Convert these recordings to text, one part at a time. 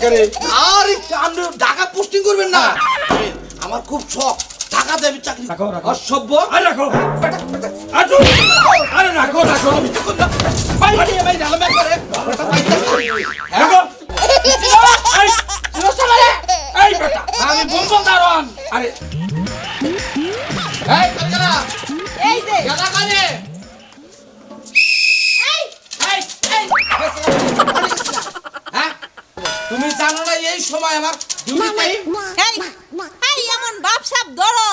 কেরে? আরে আপনি ঢাকা পোস্টিং করবেন না, আমার খুব শখ ঢাকা যাবি চাকরি। রাখো, রাখো। অসভ্য। আরে রাখো। আজু। আরে রাখো, রাখো। বাইরে বাইরে আলাদা করে রাখো। এই, এই বেটা। আমি বলবো দারোয়ান। আরে এই কারা এই যে গানা কানে এই এই এই হ্যাঁ তুমি জানো না এই সময় আমার ডিউটি টাইম? এই এই এমন বাপ সাপ ধরো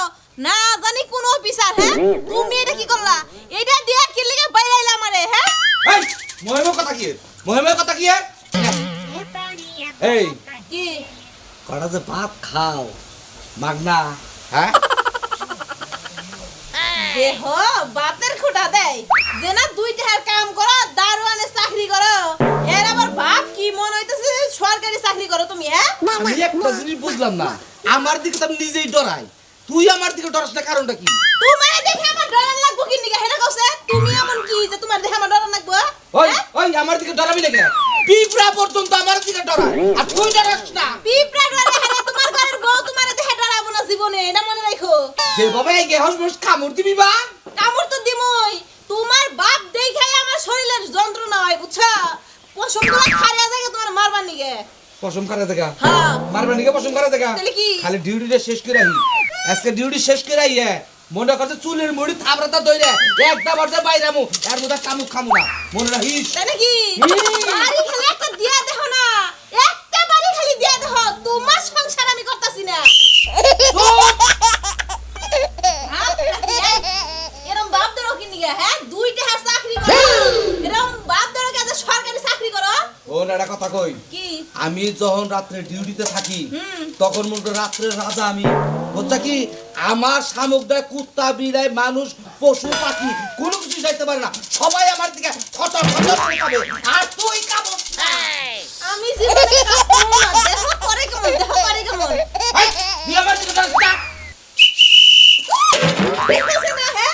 না জানি কোন অফিসার। হ্যাঁ তুমি এটা কি করলা? এটা দিয়া কি লাগা বাইরাইলা আমারে? হ্যাঁ এই মহিমের কথা কি? মহিমের কথা কি? এই কি কটা যে ভাত খাও মাগনা, হ্যাঁ দেহ বাতের খুঁটা দেয় যে না দুই টাকার কাম করো, দারোয়ানে চাকরি করো, এর আবার বাপ কি মন হইতেছে সরকারি চাকরি করো তুমি? হ্যাঁ আমি একটা জিনিস বুঝলাম না, আমার দিকে তো আমি নিজেই ডরাই, তুই আমার দিকে ডরাস না, কারণটা কি? তোমার দেখে আমার ডর লাগবো কি নিগা? হেনা কইছে তুমি এমন কি যে তোমার দেখে আমার ডর লাগবো? ওই ওই আমার দিকে ডরাবি না কেন? পিঁপড়া পর্যন্ত আমার দিকে ডরায় আর তুই ডরাস না। পিঁপড়া ডরে হেনা তোমার ঘরের বউ তোমার দেখে ডরাবো না জীবনে, এটা মনে রাখো। যেভাবে এই গেহস মস কামড় দিবি বা কামড় তো দিমই, তোমার বাপ দেখাই আমার শরীরের যন্ত্রণা হয় বুঝছো? পশমগুলো খারিয়া থাকে তোমার মারবার নিগে। পশম করে দেখা হ্যাঁ মারবা নিকে পশম করে দেখা তাহলে কি? খালি ডিউটিটা শেষ করে আই, আজকে ডিউটি শেষ করে আই মনে করছে চুলের মুড়ি থাবড়াটা দইরে একটা বর্ষে বাইরামু এর মধ্যে কামুক খামু না, মনে রাখিস। তাই নাকি? বাড়ি খালি একটা দিয়া দেখো না, একটা বাড়ি খালি দিয়া দেখো, তোমার সংসার আমি করতাছি না। এরম বাপ ধরো কি নিগা? হ্যাঁ দুইটা হার চাকরি করো, এরম বাপ ধরো কাজে সরকারি চাকরি করো। ও না কথা কই, কি আমি যখন রাত্রে ডিউটিতে থাকি তখন মনে করি রাত্রের রাজা আমি, হচ্ছে কি আমার শামুকটা কুত্তা বিড়াই মানুষ পশু পাখি কোনো কিছু যাইতে পারে না, সবাই আমার দিকে খটর খটর করে খাবে আর তুই কামড়। আমি জীবনে কাঁপবো না, দেখো করে কেমন, দেখো করে কেমন। এই, তুই আমার দিকে ডরাস না। দেখতেছে না? হ্যাঁ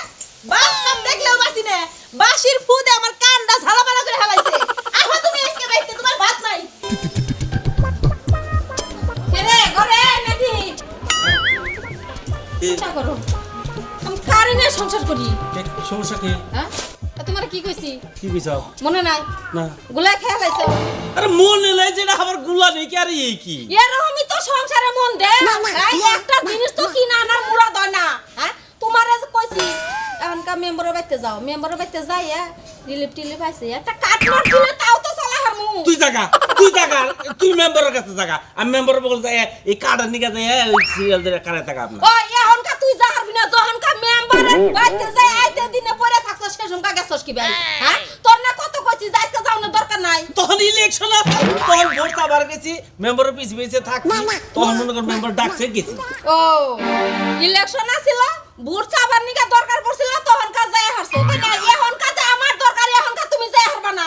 বাপ কাম দেখলেও বাসি না, বাসির ফুদে আমার কানটা ঝালাপালা করে হালাইছে। আহা তুমি আজকে বাইতে তোমার ভাত নাই। কেরে ঘরে নাকি চিন্তা করো, আমি কারে নিয়ে সংসার করি? সমস্যা কি? হ্যাঁ তা তোমার কি কইছি কি কইছাও? মনে নাই? না। গুলা খেয়ে লাইছো। আরে মনে নাই যে এটা আমার গুলা নেই কি, আরে এই কি? এরকমই তো সংসারে মন দে। এই একটা জিনিস তো কিনা আনার মুড়া দয় না। হ্যাঁ তোমার যে কইছি এখনকার মেম্বারের বাইতে যাও, মেম্বারের বাইতে যাইয়া রিলিফ টিলিফ আইছে একটা কাটমার দিলে তাও তো চলা হারমু। তুই জাগা তুই মেম্বারের কাছে জাগা, আমি মেম্বারের বল যাই এই কার্ডের নিকে যাই ওই সিরিয়াল ধরে কারে থাকা আপনার। ও এখনকার তুই যা হারবি না, যখনকার মেম্বারের বাইতে যাই আইতে দিনে পরে থাকছস সেসমকা গেছস কি ভাই? হ্যাঁ তোর না কত কইছি যাইতে যাও না দরকার নাই। তখন ইলেকশন আছে, তখন ভোট চাবার গেছি, মেম্বারের পিছে পিছে থাকছি, তখন মনে কর মেম্বার ডাকছে গেছি। ও ইলেকশন আছিল ভোট চাবার নিকা দরকার পড়ছিল তখন কাজ যায় হারছো তাই না? এখন কাজে আমার দরকার, এখন কাজ তুমি যাই হারবা না।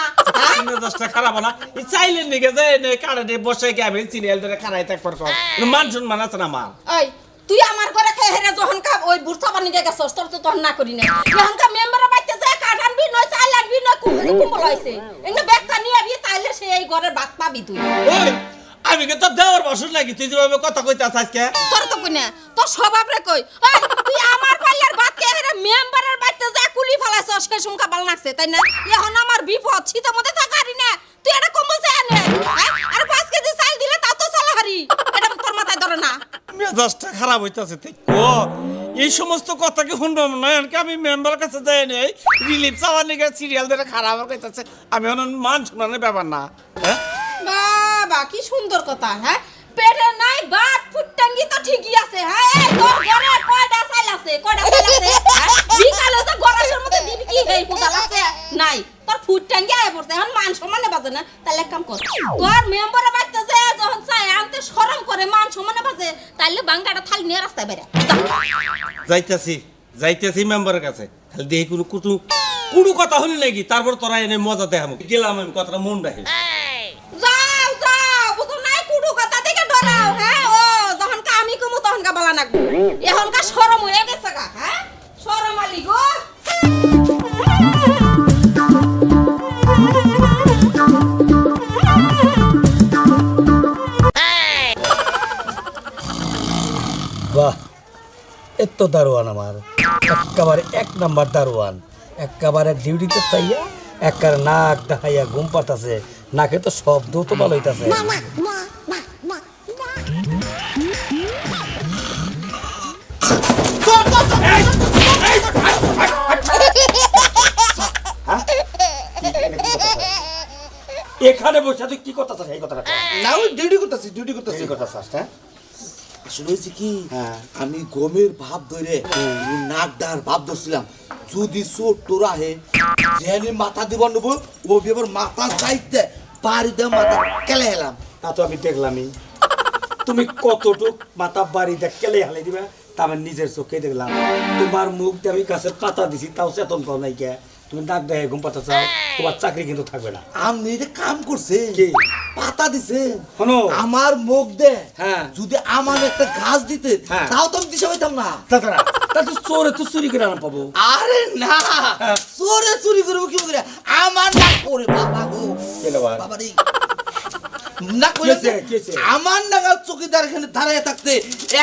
দশটা খারাপ না এই চাইলেন নিকে যে কার্ডে বসে কি আমি সিরিয়াল ধরে খারাই থাকবার কর মান সম্মান আছে না আমার। ওই তুই আমার ঘরে খেয়ে হেরে যখন কা ওই ভোট চাবার নিকা গেছস তোর তো তখন না করি না। এখন কা মেম্বারের বাইতে যায় কাঠ আনবি নয় চাল আনবি নয় কুম্বল হইছে এনে ব্যাগটা নিয়ে আবি তাইলে সেই ঘরের ভাত পাবি তুই। ওই আমি কি তোর দেওয়ার বসন লাগি, তুই যেভাবে কথা কইতাছ আজকে? তোর তো কই না তোর স্বভাব রে কই। ওই তুই আমার পাল্লার ভাত খেয়ে হেরে মেম্বারের বাইতে যায় কুলি ফলাছস সে সুমকা ভাল লাগছে তাই না? এখন আমার বিপদ শীতের মধ্যে থাকারি না, তুই এটা কম্বল চাই আনে। আর 5 কেজি চাল দিলে তাও তো চালা হারি, এটা তোর মাথায় ধরে না। মেজাজটা খারাপ হইতাছে তুই ও এই সমস্ত কথা কি শুনবাম না, এনকে আমি মেম্বারের কাছে যাই নাই রিলিফ চাওয়ার নিকে সিরিয়াল ধরে খারাপ কইতাছে, আমি অনন মান সম্মানের ব্যাপার না। হ্যাঁ বাবা কি সুন্দর কথা। হ্যাঁ পেটে নাই ভাত ফুটটাঙ্গি তো ঠিকই আছে। হ্যাঁ এই তোর ঘরে কয়টা চাল আছে, কয়টা চাল আছে? হ্যাঁ বিকালে তো গরাসের মধ্যে দিবি কি এই ফুটাল আছে নাই? তোর ফুটটাঙ্গি আয় পড়ছে, এখন মান সম্মানে বাজে না, তাহলে এক কাম কর তোর মেম্বারে বাইতে যে যখন চাই আনতে শরম করে মান সম্মানে বাজে তাইলে বাঙ্গাটা থালি নিয়ে রাস্তায় বেরা যাইতেছি মেম্বারের কাছে, খালি দেখি কোনো কথা হলি নাকি, তারপর তোরা এনে মজা দেখাবো গেলাম আমি কথাটা মন রাখি। যাও যাও বুঝো নাই কুড়ু কথা থেকে ডরাও। হ্যাঁ ও যখন কা আমি কমু তখন কা বালা নাকবো, এখন কা শরম হয়ে গেছে গা। হ্যাঁ শরম আলি গো। বাহ, এত দারোয়ান আমার, একেবারে 1 নাম্বার দারোয়ান, একেবারে ডিউটিতে চাইয়া একার নাক দেখাইয়া ঘুম পাতাছে, নাকে তো শব্দ তো ভালো হইতাছে। এখানে বসে তুই কি করতেছ এই কথাটা? না ওই ডিউটি করতেছি কি করতেছস? হ্যাঁ, আসলে হয়েছে কি হ্যাঁ। আমি গমের ভাব ধরে নাক ডার ভাব ধরছিলাম, যদি চোর টোর আহে জেনে মাথা দিব নেবো, ও এবার মাথা চাইতে বাড়ি দিয়ে মাথা কেলে এলাম। তা তো আমি দেখলামই, তুমি কতটুক মাথা বাড়ি দেখ কেলে হালাই দিবা তা আমি নিজের চোখে দেখলাম। তোমার মুখ দিয়ে আমি গাছের পাতা দিছি, তাও চেতন পাও নাই কে? তুমি নাক দেহে ঘুম পাতা চাও, তোমার চাকরি কিন্তু থাকবে না। আপনি এটা কাম করছে কি? পাতা দিছে শোনো, আমার মুখ দে, হ্যাঁ। যদি আমার একটা ঘাস দিতে হ্যাঁ। তাও তো আমি দিশা হইতাম না। তাছাড়া তা তো চোরে তো চুরি করে আনা পাবো। আরে না, চোরে চুরি করবো কি করে? আমার না করে বাবা গো, বাবা রে না কইলে কেছে, কেছে? আমার নাগাল চৌকিদার এখানে দাঁড়ায় থাকতে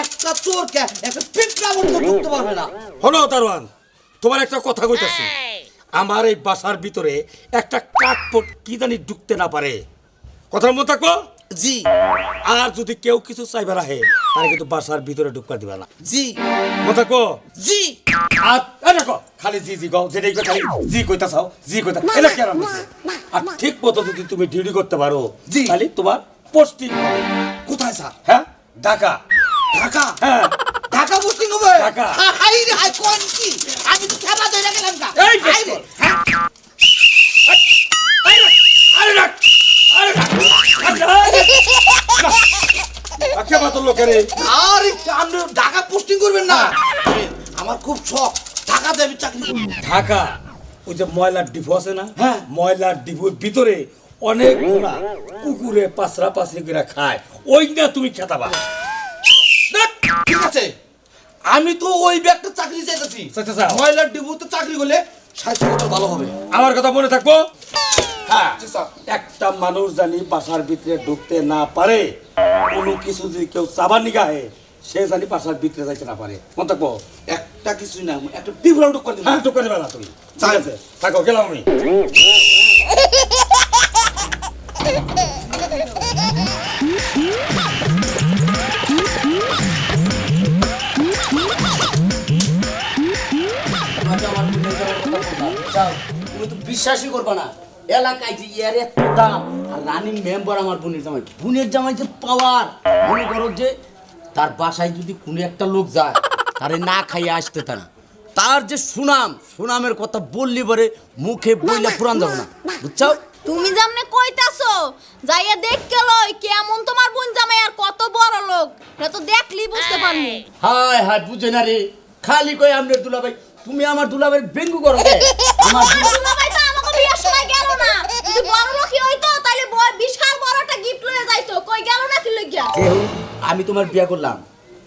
একটা চোরকে একটা পিঁপড়া বন্ধ করতে পারবে না। শোনো দারোয়ান, তোমার একটা কথা কইতাছি, আমার এই বাসার ভিতরে একটা কাঠপট কি জানি ঢুকতে না পারে, কথার মতো থাকবো। জি আর যদি কেউ কিছু চাইবার আহে তাহলে কিন্তু বাসার ভিতরে ঢুকতে দিবা না, জি মতো থাকবো। জি আর এই দেখো, খালি জি জি গাও, যেটাই খালি জি কইতা চাও, জি কইতা, এটা কি আরাম হইছে? আর ঠিক মতো যদি তুমি ডিউটি করতে পারো, জি। তাহলে তোমার পোস্টিং হবে। কোথায় স্যার? হ্যাঁ, ঢাকা। ঢাকা? হ্যাঁ, ঢাকা পোস্টিং হবে? ঢাকা। হাই রে হাই, কোন কি আমি তো খেলা ধরে গেলাম কা। এই হাই রে, হ্যাঁ। আরে রাখ, আরে রাখ, আচ্ছা মাত্র লোকেরে আরে আপনি ঢাকা পোস্টিং করবেন না? আমার খুব শখ ঢাকাতে আমি চাকরি করব। ঢাকা, ওই যে ময়লার ডিপো আছে না, হ্যাঁ। ময়লার ডিপোর ভিতরে অনেক ঘোড়া কুকুরে পাঁচরা পাঁচরি করে খায়, ওই না তুমি খেতাবা। ঠিক আছে, আমি তো ওই ব্যাগটা চাকরি চাইতেছি। চাইতে চাও? ময়লার ডিপোতে চাকরি করলে স্বাস্থ্য কত ভালো হবে। আমার কথা মনে থাকবো। হ্যাঁ, জি স্যার। একটা মানুষ জানি বাসার ভিতরে ঢুকতে না পারে, কোনো কিছু যদি কেউ চাবার নিগাহে সে জানি বাসার ভিতরে যাইতে না পারে, মনে থাকবো। একটা কিছুই না, একটা পিঁপড়া ঢুক করে দিন। হ্যাঁ, ঢুকতে দেবে না তুমি, ঠিক আছে? থাকো, গেলাম আমি। তুমি তো বিশ্বাসই করবা না, এলাকায় যে ইয়ার এত দাম, আর রানিং মেম্বার আমার বোনের জামাই যে পাওয়ার, মনে করো যে তার বাসায় যদি কোনো একটা লোক যায় তারে না খাইয়ে আসতে তা না, তার যে সুনামের কথা বললি পরে মুখে বইলে পুরান যাবো না, বুঝছো? তুমি যেমনে কইতাছো যাইয়া দেখ লই কেমন তোমার বোন জামাই আর কত বড় লোক, এটা তো দেখলি বুঝতে পারমু। হায় হায়, বুঝে না রে, খালি কই আমরে দুলাভাই, তুমি আমার দুলাভাইয়ের ব্যঙ্গ করো কে? আমার দুলাভাই তো আমাকে বিয়ের সময় গেল না, যদি বড় লোকই হইতো তাহলে বিশাল বড় একটা গিফট লয়ে যাইতো, কই গেল না কি লইগা? আমি তোমার বিয়ে করলাম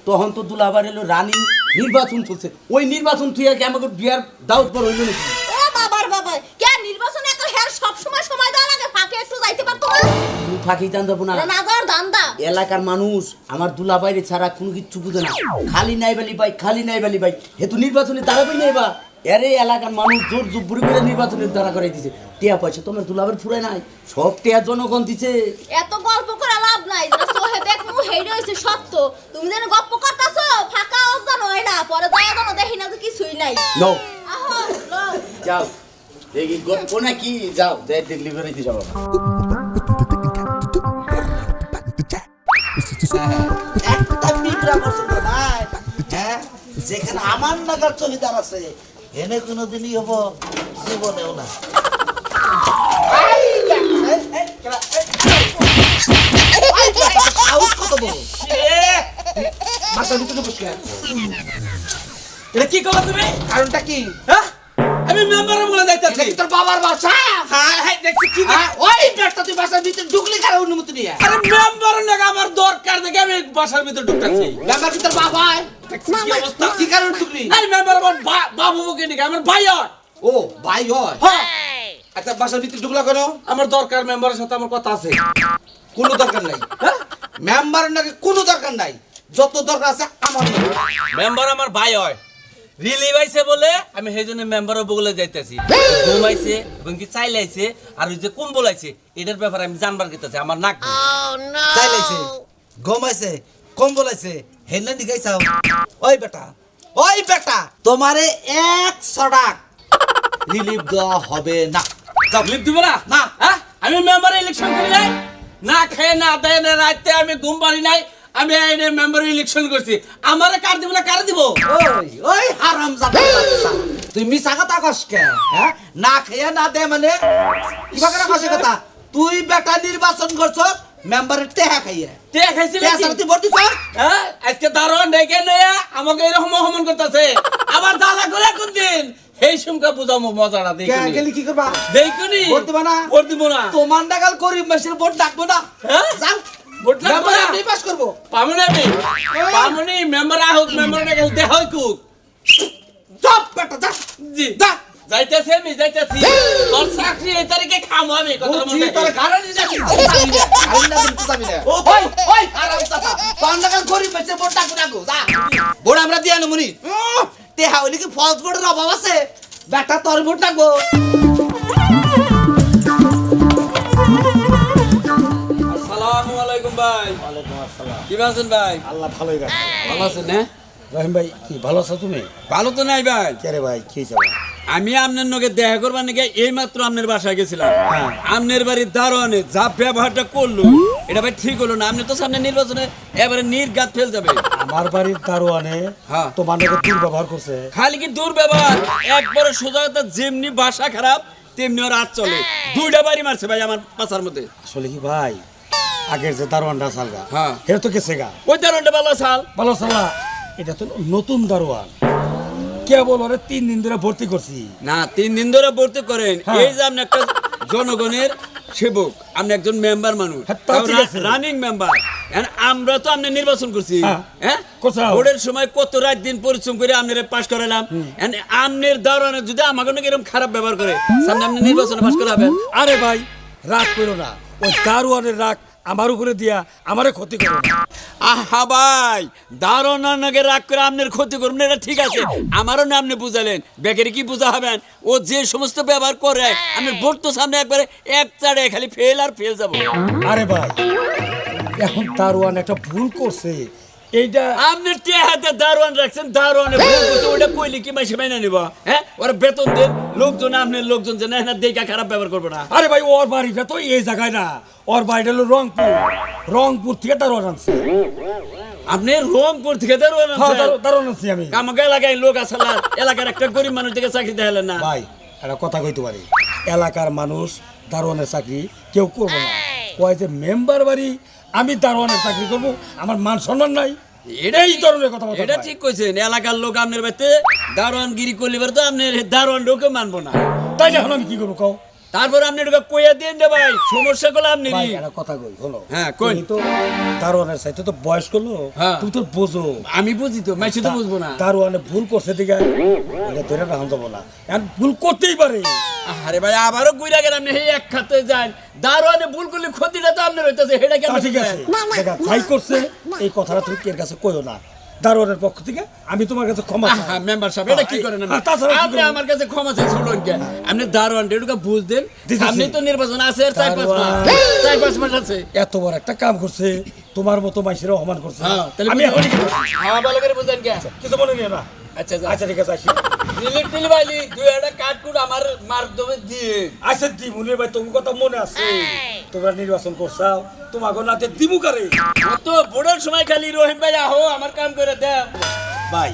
তখন তো দুলাভাই এলো রানিং নির্বাচন চলছে, ওই নির্বাচন তুই আগে আমাকে বিয়ার দাওয়াত পর হইল নাকি? ও বাবার বাবা, কে নির্বাচনে এত হের সব সময় দেওয়া লাগে, ফাঁকে একটু যাইতে পারতো না? তুমি ফাঁকি জান যাবো না, না যাওয়ার ধান্দা। এলাকার মানুষ আমার দুলাভাইরে ছাড়া কোনো কিচ্ছু বুঝে না, খালি নাই বালি ভাই হেতু নির্বাচনে দাঁড়াবেই নাই বা এরে এলাকার মানুষ জোর জুবুরি করে নির্বাচনে দাঁড়া করাই দিছে। টিয়া পয়সা তোমার দুলাভাইয়ের ফুরায় নাই, সব টিয়া জনগণ দিছে। এত গল্প করে লাভ নাই, যেটা সোহে দেখমু হেইডা হইছে সত্য। তুমি যেন গল্প করতাছো ফাঁকা অজানো হয় না, পরে যায় জানো দেখি না যে কিছুই নাই। নো আহো লও। যাও দেখি গল্প নাকি, যাও দেখলি বেরোইতে যাবো। একটা পিঁপড়া পর্যন্ত নাই, হ্যাঁ? যেখানে আমার নাগাল চৌকিদার আছে এনে কোনোদিনই হব জীবনেও না। সাহস কত বড়! বাসার ভিতরে বসে আছে। এটা কি করো তুমি? কারণটা কি? হ্যাঁ, আমি মেম্বারের বলে যাইতাছি। এটা কি তোর বাবার বাসা? হ্যাঁ হ্যাঁ, দেখছি কি হ্যাঁ, ওই ব্যাগটা তুই বাসার ভিতরে ঢুকলি কারো অনুমতি নিয়ে? আরে মেম্বারের লাগে আমার দরকার দেখে আমি বাসার ভিতর ঢুকতেছি। ব্যাপার কি তোর বাবা? দেখছি কি অবস্থা। কি কারণে ঢুকলি? এই মেম্বার আমার বাবু বকে নাকি আমার ভাই হয়। ও ভাই হয়? হ্যাঁ, আচ্ছা, বাসার ভিতরে ঢুকলা কেন? আমার দরকার, মেম্বারের সাথে আমার কথা আছে। কোনো দরকার নাই। হ্যাঁ, মেম্বারের নাকি কোনো দরকার নাই। যত দরকার আছে আমার নেবে। মেম্বার আমার ভাই হয় রিলিভ আইছে বলে আমি সেই জন্য মেম্বারও বগলে যাইতেছি ঘুমাইছে এবং কি চাইলাইছে আর ওই যে কম্বল আইছে এটার ব্যাপারে আমি জানবার গেতেছি আমার নাক চাইলাইছে ঘুমাইছে কম্বলাইছে হেলে দিগাইছাও। ওই বেটা তোমারে 100 টাকা রিলিফ দেওয়া হবে না। লিপ দিবে না না। হ্যাঁ আমি মেম্বার ইলেকশন করি নাই না খেয়ে না দেয় না রাতে আমি ঘুম পারি নাই আমি এই মেম্বার ইলেকশন করছি আমারে কার দিব না কার দিব ওই হারামজাদা বাচ্চা তুই মিছা কথা কস কে? হ্যাঁ না খেয়ে না দে মানে কিবা করে কস কথা? তুই বেটা নির্বাচন করছ মেম্বারের টেহা খাইয়ে তে খাইছিল টেহা ছাড়া তুই ভোট দিছ? হ্যাঁ আজকে দারোয়ান ডেকে নেয়া আমাকে এরকম অপমান করতেছে আবার জ্বালা করে কোন দিন এই সুমকা বুঝামো মজাটা দেখুনি গেলি কি করবা? দেখুনি ভোট দিবা না? ভোট দিব না তোমার নাগাল গরিব মেশিন ভোট ডাকবো না। হ্যাঁ? যাও ভোট লাগবে মেম্বার না? আমি পাস করবো। পামনি আমি পামনি মেম্বার আহুক মেম্বার ডেকে দেখ হয় কুক চপ বেটা যা জি যা যাইতেছে আমি যাইতেছি তোর চাকরি এই তারিখে খামো আমি কথা বলছি মনে তোর গাড়ি নিয়ে যাবি গাড়ি না দিতে যাবি না। ওই হারামজাদা তোর নাগাল গরিব মেশিন ভোট ডাকবো না গো যা ভোট আমরা দিয়া নমুনি টেহা হইলে কি ফলস ভোটের অভাব আছে? বেটা তোর ভোট ডাকবো। আসসালামু আলাইকুম ভাই ওয়ালাইকুম আসসালাম। কি আছেন ভাই আল্লাহ ভালোই রাখে। ভালো আছেন না রহিম ভাই কি ভালো আছো তুমি? ভালো তো নাই ভাই কে রে ভাই কি হয়েছে? আমি আপনার নগে দেখা করবার নাকি এই মাত্র আপনার বাসায় গেছিলাম হ্যাঁ। আপনার বাড়ির দারোয়ানে যা ব্যবহারটা করলো এটা ভাই ঠিক হলো না আপনি তো সামনে নির্বাচনে এবারে নির্ঘাত ফেল যাবে আমার বাড়ির দারোয়ানে হ্যাঁ। তোমার নাকি দুর্ব্যবহার করছে। খালি কি দুর্ব্যবহার একবারে সোজা কথা যেমনি ভাষা খারাপ তেমনি ওর হাত চলে দুইটা বাড়ি মারছে ভাই আমার পাশার মধ্যে আসলে কি ভাই আগের যে দারোয়ানটা সালগা হ্যাঁ। এটা তো গেছে গা ওই দারোয়ানটা ভালো সাল ভালো সালা এটা তো নতুন দারোয়ান কেবল ওরে 3 দিন ধরে ভর্তি করছি। না 3 দিন ধরে ভর্তি করেন হ্যাঁ। এই যে আপনি একটা জনগণের সেবক আপনি একজন মেম্বার মানুষ হ্যাঁ, তা ঠিক আছে। রানিং মেম্বার আমরা তো আপনি নির্বাচন করছি হ্যাঁ। হ্যাঁ কোথাও? ভোটের সময় কত রাত দিন পরিশ্রম করে আপনারে পাস করালাম আমনের দারোয়ানে যদি আমাকে নাকি এরকম খারাপ ব্যবহার করে সামনে আপনি নির্বাচনে পাস করাবেন আরে ভাই রাগ করো না, ওই দারোয়ানের রাগ আমার উপরে দিয়া আমারে ক্ষতি করো না। আহা ভাই দারোয়ানের নাকি রাগ করে আপনার ক্ষতি করবেন এটা ঠিক আছে আমারও না আপনি বুঝালেন বেকারি কি বুঝা হবেন ও যে সমস্ত ব্যবহার করে আপনি ভোট তো সামনে একবারে এক চাড়ে খালি ফেল আর ফেল যাবো আরে ভাই এখন দারোয়ান একটা ভুল করছে এইটা আপনি হাতে দারোয়ান রাখছেন দারোয়ানে ভুল করছে ওটা কইলে কি মাসে মাইনা নিব হ্যাঁ ওরা বেতন দেন লোকজন আপনার লোকজন যে না দেখা খারাপ ব্যবহার করবো না আরে ভাই ওর বাড়িটা তো এই জায়গায় না, ওর বাড়িটা হলো রংপুর থেকে দারোয়ান আনছে। আপনি রংপুর থেকে দারোয়ান হ্যাঁ, আনছেন? দারোয়ান আনছি আমি। আমাকে এলাকায় লোক আছে না এলাকার একটা গরিব মানুষ থেকে চাকরি দেখালেন না ভাই একটা কথা কইতে পারি, এলাকার মানুষ দারোয়ানের চাকরি কেউ করবো না, কয় যে মেম্বার বাড়ি আমি দারোয়ানের চাকরি করবো, আমার মান সম্মান নাই, এই ধরনের কথা বলতে এটা হয়। ঠিক কইছেন এলাকার লোক আপনার বাড়িতে দারোয়ানগিরি করলিবার তো আপনার দারোয়ান লোকে মানবো না তাই এখন আমি কি করবো কও? তারপর আপনি এটা কইয়া দিয়ে দে ভাই সমস্যা গুলো আপনি ভাই একটা কথা কই হলো, হ্যাঁ, কই। তুমি তো দারোয়ানের চাইতে তো বয়স করলো, হ্যাঁ। তুমি তো বোঝো আমি বুঝি তো মাইসে তো বুঝবো না দারোয়ানে ভুল করছে দিকে ওটা ধরে রাখা যাবো না, এখন ভুল করতেই পারে। আরে ভাই আবারও গুইরা গেলাম না এই এক খাতে যান দারোয়ানে ভুল করলে ক্ষতিটা তো আপনার হইতেছে সেটা কেন তা ঠিক আছে দেখা যাই করছে এই কথাটা তুমি এর কাছে কইও না, দারোয়ানের পক্ষ থেকে আমি তোমার কাছে ক্ষমা চাই। মেম্বার সাহেব এটা কি করেন আর তাছাড়া কি আপনি করবো? আমার কাছে ক্ষমা চাই শুনুন কে আপনি দারোয়ান ডেটুকা বুঝ দেন দিতেছি। আপনি তো নির্বাচন আছে আর 4-5 মাস দারোয়ান। 4-5 মাস আছে এত বড় একটা কাম করছে, তোমার মতো মাইসের অপমান করছে, হ্যাঁ তাহলে আমি এখনই কি করছি? হ্যাঁ ভালো করে বুঝেন কে কিছু মনে নিও না। আচ্ছা যা আচ্ছা ঠিক আছে আসি। দিলি দিলি ভাইলি দুই একটা কাটকুট আমার মার দেবে দিয়ে আচ্ছা দিমুনি ভাই তোমার কথা মনে আছে, তোমরা নির্বাচন করছাও তোমাকে নাতে দিমু কারে ও তো ভোটের সময় খালি রহিম ভাই আহো আমার কাম করে দেন ভাই,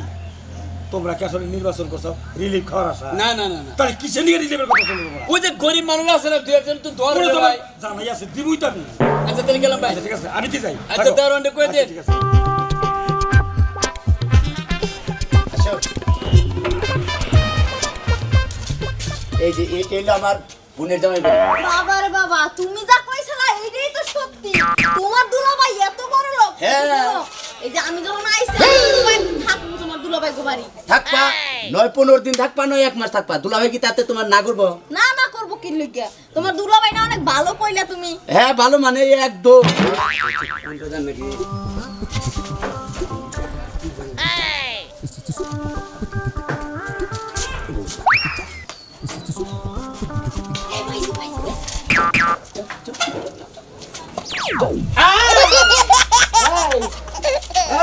তোমরা কি আসলে নির্বাচন করছো রিলিফ খাওয়ার আশা? না না না না তাহলে কিসে নিয়ে রিলিফের কথা বলবো তোমরা? ওই যে গরিব মানুষ আছে না দুই একজন তো দর ওরা দেবে তো ভাই জানাই আছে দিমুই তো আমি। আচ্ছা তাহলে গেলাম ভাই আচ্ছা ঠিক আছে আমি তো যাই। আচ্ছা, থাকো। দারোয়ানটা কই আচ্ছা, দে। ঠিক আছে। এই যে এটা হলো আমার বোনের জামাই বাড়ি। বাবার বাবা তুমি যা কইছলা এইটাই তো সত্যি তোমার দুলাভাই এত বড় লোক হ্যাঁ। এই যে আমি যখন আইছি থাকবো তোমার দুলাভাই গো বাড়ি থাকবা 9-15 দিন থাকবা, 1 মাস থাকবা, দুলাভাই কি তাতে তোমার না করবো? না না করবো কি লইগা তোমার দুলাভাই না অনেক ভালো কইলা তুমি হ্যাঁ ভালো মানে একদম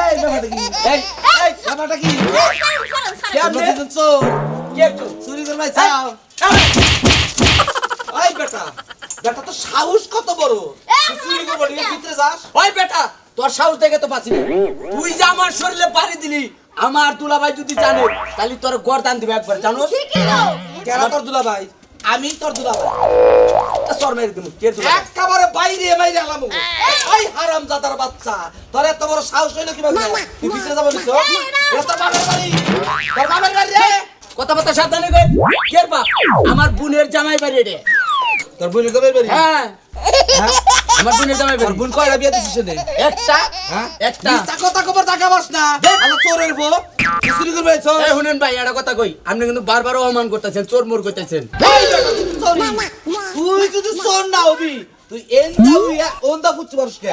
এই ব্যাপারটা কি এই এই ব্যাপারটা কি কেমন দিছো কে তো চুরি করে ভাই চাও এই বেটা বেটা তো সাহস কত বড় তুই চুরি করে বলি ভিতরে যাস ওই বেটা তোর সাহস দেখে তো পাচ্ছি না তুই যে আমার শরীরে পাড়ি দিলি আমার দুলাভাই যদি জানে তাহলে তোর গর্দান দিবে একবার জানো কেন তোর দুলা ভাই আমি তোর দুলা ভাই সর মেরে দিমু কে দুলা একেবারে বাইরে মাইরে আলামু ওই হারামজাদার বাচ্চা তোর এত বড় সাহস হইলো কিভাবে তুই ভিতরে যাবো নিছো এত বাবার বাড়ি তোর বাবার বাড়ি রে কথা কথা সাবধানে কই কে বাপ আমার বোনের জামাই বাড়ি রে তোর বোনের কবে বাড়ি হ্যাঁ আমার বোনের জামাই তোর বাড়ি বোন কয়টা বিয়ে দিছিস নে একটা হ্যাঁ একটা মিথ্যা কথা কবার টাকা বাস না আমি চোরের বউ তুই চুরি করবে আইছো এই শুনেন ভাই একটা কথা কই আপনি কিন্তু বারবার অপমান করতেছেন চোর মোর করতেছেন তুই যদি চোর না হবি তুই এন্দা উইয়া ওন্দা ফুটতে পারিস কে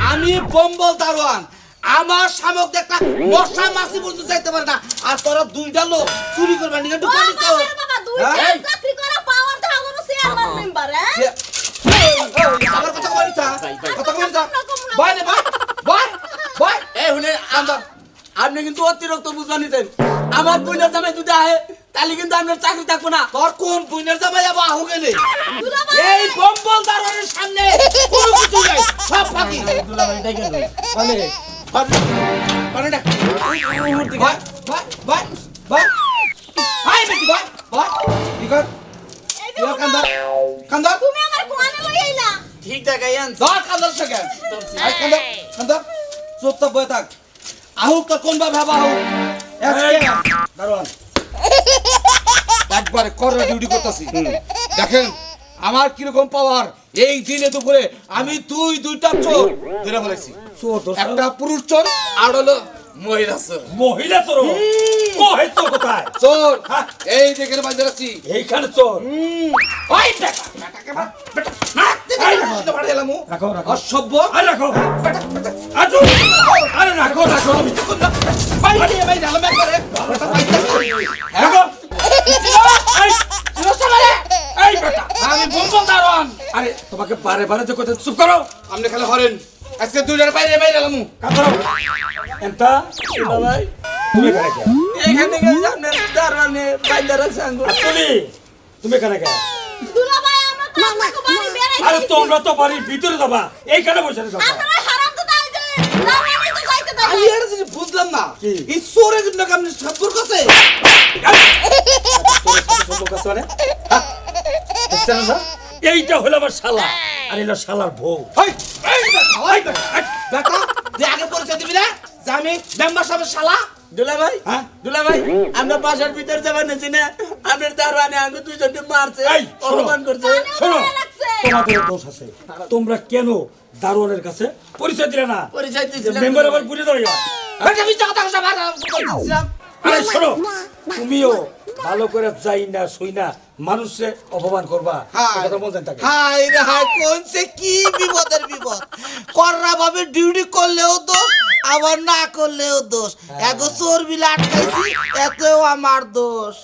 আমি বম্বল দারোয়ান আমার সামক একটা মশা মাছি বলতে চাইতে পারে না আর তোরা দুইটা লোক চুরি করবে না একটু বলিস তো আমার কথা বলিস কথা বলিস বয় নে বয় বয় বয় এই শুনেন আপনি কিন্তু অতিরিক্ত বুঝবানি দেন আমার বোনের জামাই যদি আহে তাহলে কিন্তু আপনার চাকরি থাকবো না তোর কোন বুইনের জামাই যাবো আহু গেলে এই বম্বল দারোয়ানের সামনে কোনো কিছু নাই সব ফাঁকি দুলাভাই দেখে লই মানে মানে না ভাই ভাই ভাই ভাই ভাই বেটি ভাই ভাই নিকট ইয়া কান্দা কান্দা ঠিক দেখাই আন ধর কান্দার থেকে আই কান্দা কান্দা চুপ তো বয়ে থাক আহুক তো কোন ভাবে ভাবা আহুক দারোয়ান একবারে কররা ডিউটি করতেছি দেখেন আমার কিরকম পাওয়ার এই দিনে দুপুরে আমি দুইটা চোর ধরে ফেলেছি চোর তো একটা পুরুষ চোর আর হলো মহিলা চোর মহিলা চোর কই তো কোথায় চোর এই দেখেন বাজে রাখছি এইখানে চোর ওই বেটা বেটাকে বেটা মারতে দিতে পারে এলামু রাখো রাখো অসভ্য আরে রাখো বেটা বেটা আজু আরে রাখো রাখো ভাই ভাই ডালা মে করে বেটা বাইতে রাখো এই চিনো সামনে এই বেটা আমি বম্বল দারোয়ান আরে তোমাকে বারে বারে যে কথা চুপ করো আপনি খালি হরেন আজকে দুইটার বাইরে বাইরে এলামু কাতরো এন্তা দুলাভাই তুমি কানে কে এখানে গিয়ে আপনার দারোয়ানে বাইদার সাঙ্গ তুমি কানে কে আরে তোমরা তো বাড়ির ভিতরে যাবা এইখানে বসে যাবা আমি এটা জিনিস বুঝলাম না কি? এই চোরের কিন্তু আপনি সম্পর্ক আছে সম্পর্ক আছে মানে দেখছেন না? এইটা হলো আমার শালা আর এলো শালার বউ এই এই বেটা তুই আগে পরিচয় দিবি না যে আমি মেম্বার সাহেবের শালা দুলাভাই হ্যাঁ? দুলাভাই আমরা বাসার ভিতর যাবেন না আপনার দারোয়ানে আঙ্গু দুইজনকে মারছে এই, শোনো। অপমান করছে শোনো তোমাদের দোষ আছে তোমরা কেন দারোয়ানের কাছে পরিচয় দিলে না পরিচয় দিয়েছিলাম মেম্বার আবার বুঝে দাঁড়িয়ে বেটা মিথ্যা কথা কথা বলছিলাম আরে শোনো তুমিও ভালো করে যাই না শুই না মানুষে অপমান করবা কথা বলতেন তাকে হাই রে হাই কোনছে কি বিপদের বিপদ কররা ভাবে ডিউটি করলেও দোষ আবার না করলেও দোষ এগো চোর বিলে আটকাইছি এতেও আমার দোষ